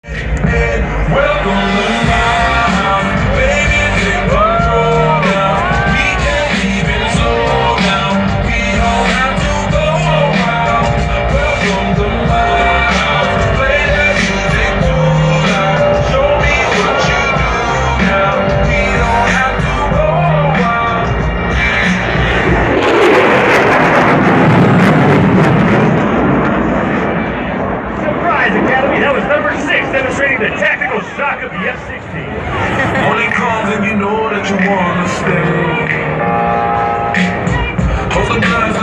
Welcome to my house, baby, take control now. We can keep it slow now. We don't have to go around. Welcome to my house, play that music too loud. Show me what you do now. We don't have to go around. Surprise, Academy! That was number 6, demonstrating the tactical shock of the F-16. Only comes and you know that you wanna stay. Hold the glass